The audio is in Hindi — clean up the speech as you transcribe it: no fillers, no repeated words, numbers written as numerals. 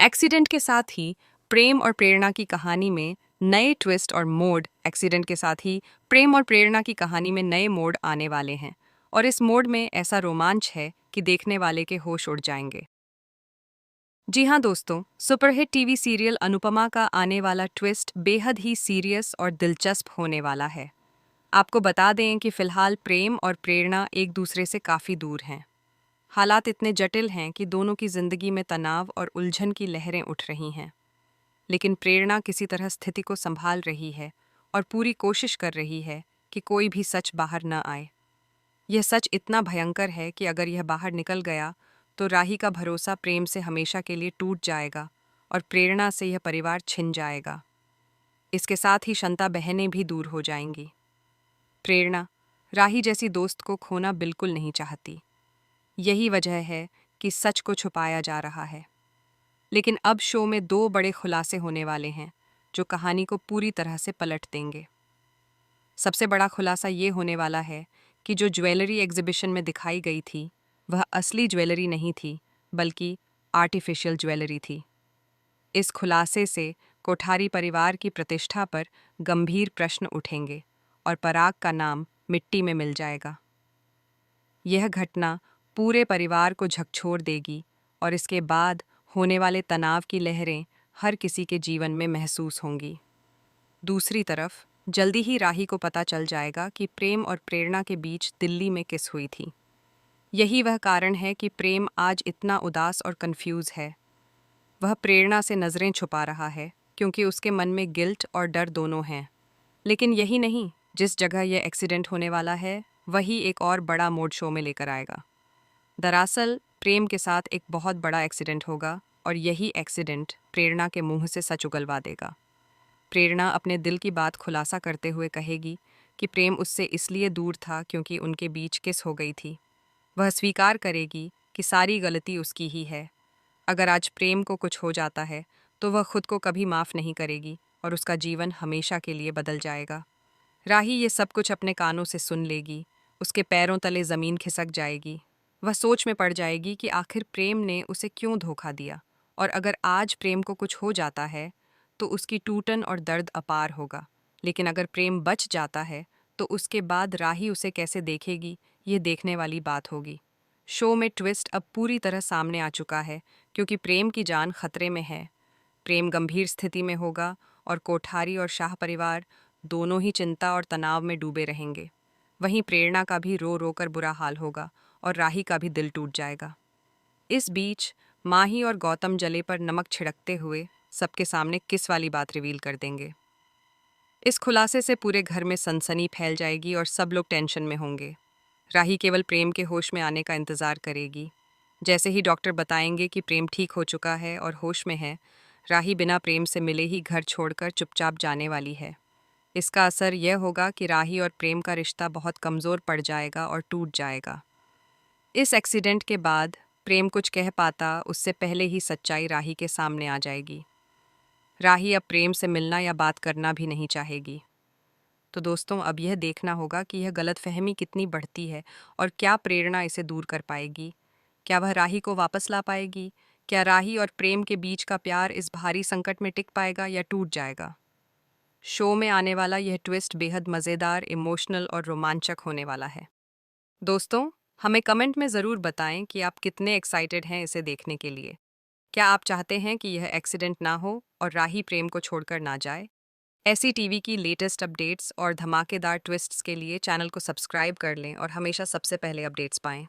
एक्सीडेंट के साथ ही प्रेम और प्रेरणा की कहानी में नए ट्विस्ट और मोड़ एक्सीडेंट के साथ ही प्रेम और प्रेरणा की कहानी में नए मोड़ आने वाले हैं और इस मोड़ में ऐसा रोमांच है कि देखने वाले के होश उड़ जाएंगे। जी हाँ दोस्तों, सुपरहिट टीवी सीरियल अनुपमा का आने वाला ट्विस्ट बेहद ही सीरियस और दिलचस्प होने वाला है। आपको बता दें कि फिलहाल प्रेम और प्रेरणा एक दूसरे से काफ़ी दूर हैं। हालात इतने जटिल हैं कि दोनों की जिंदगी में तनाव और उलझन की लहरें उठ रही हैं। लेकिन प्रेरणा किसी तरह स्थिति को संभाल रही है और पूरी कोशिश कर रही है कि कोई भी सच बाहर न आए। यह सच इतना भयंकर है कि अगर यह बाहर निकल गया तो राही का भरोसा प्रेम से हमेशा के लिए टूट जाएगा और प्रेरणा से यह परिवार छिन जाएगा। इसके साथ ही शंता बहनें भी दूर हो जाएंगी। प्रेरणा राही जैसी दोस्त को खोना बिल्कुल नहीं चाहती। यही वजह है कि सच को छुपाया जा रहा है। लेकिन अब शो में दो बड़े खुलासे होने वाले हैं जो कहानी को पूरी तरह से पलट देंगे। सबसे बड़ा खुलासा ये होने वाला है कि जो ज्वेलरी एग्जीबिशन में दिखाई गई थी वह असली ज्वेलरी नहीं थी, बल्कि आर्टिफिशियल ज्वेलरी थी। इस खुलासे से कोठारी परिवार की प्रतिष्ठा पर गंभीर प्रश्न उठेंगे और पराग का नाम मिट्टी में मिल जाएगा। यह घटना पूरे परिवार को झकझोर देगी और इसके बाद होने वाले तनाव की लहरें हर किसी के जीवन में महसूस होंगी। दूसरी तरफ जल्दी ही राही को पता चल जाएगा कि प्रेम और प्रेरणा के बीच दिल्ली में किस हुई थी। यही वह कारण है कि प्रेम आज इतना उदास और कंफ्यूज है। वह प्रेरणा से नज़रें छुपा रहा है क्योंकि उसके मन में गिल्ट और डर दोनों हैं। लेकिन यही नहीं, जिस जगह यह एक्सीडेंट होने वाला है वही एक और बड़ा मोड़ शो में लेकर आएगा। दरअसल प्रेम के साथ एक बहुत बड़ा एक्सीडेंट होगा और यही एक्सीडेंट प्रेरणा के मुंह से सच उगलवा देगा। प्रेरणा अपने दिल की बात खुलासा करते हुए कहेगी कि प्रेम उससे इसलिए दूर था क्योंकि उनके बीच किस हो गई थी। वह स्वीकार करेगी कि सारी गलती उसकी ही है। अगर आज प्रेम को कुछ हो जाता है तो वह खुद को कभी माफ़ नहीं करेगी और उसका जीवन हमेशा के लिए बदल जाएगा। राही ये सब कुछ अपने कानों से सुन लेगी। उसके पैरों तले ज़मीन खिसक जाएगी। वह सोच में पड़ जाएगी कि आखिर प्रेम ने उसे क्यों धोखा दिया, और अगर आज प्रेम को कुछ हो जाता है तो उसकी टूटन और दर्द अपार होगा। लेकिन अगर प्रेम बच जाता है तो उसके बाद राही उसे कैसे देखेगी, ये देखने वाली बात होगी। शो में ट्विस्ट अब पूरी तरह सामने आ चुका है क्योंकि प्रेम की जान खतरे में है। प्रेम गंभीर स्थिति में होगा और कोठारी और शाह परिवार दोनों ही चिंता और तनाव में डूबे रहेंगे। वहीं प्रेरणा का भी रो रो कर बुरा हाल होगा और राही का भी दिल टूट जाएगा। इस बीच माही और गौतम जले पर नमक छिड़कते हुए सबके सामने किस वाली बात रिवील कर देंगे। इस खुलासे से पूरे घर में सनसनी फैल जाएगी और सब लोग टेंशन में होंगे। राही केवल प्रेम के होश में आने का इंतज़ार करेगी। जैसे ही डॉक्टर बताएंगे कि प्रेम ठीक हो चुका है और होश में है, राही बिना प्रेम से मिले ही घर छोड़कर चुपचाप जाने वाली है। इसका असर यह होगा कि राही और प्रेम का रिश्ता बहुत कमज़ोर पड़ जाएगा और टूट जाएगा। इस एक्सीडेंट के बाद प्रेम कुछ कह पाता उससे पहले ही सच्चाई राही के सामने आ जाएगी। राही अब प्रेम से मिलना या बात करना भी नहीं चाहेगी। तो दोस्तों, अब यह देखना होगा कि यह गलतफहमी कितनी बढ़ती है और क्या प्रेरणा इसे दूर कर पाएगी। क्या वह राही को वापस ला पाएगी? क्या राही और प्रेम के बीच का प्यार इस भारी संकट में टिक पाएगा या टूट जाएगा? शो में आने वाला यह ट्विस्ट बेहद मज़ेदार, इमोशनल और रोमांचक होने वाला है। दोस्तों, हमें कमेंट में ज़रूर बताएं कि आप कितने एक्साइटेड हैं इसे देखने के लिए। क्या आप चाहते हैं कि यह एक्सीडेंट ना हो और राही प्रेम को छोड़कर ना जाए? ऐसी टीवी की लेटेस्ट अपडेट्स और धमाकेदार ट्विस्ट्स के लिए चैनल को सब्सक्राइब कर लें और हमेशा सबसे पहले अपडेट्स पाएं।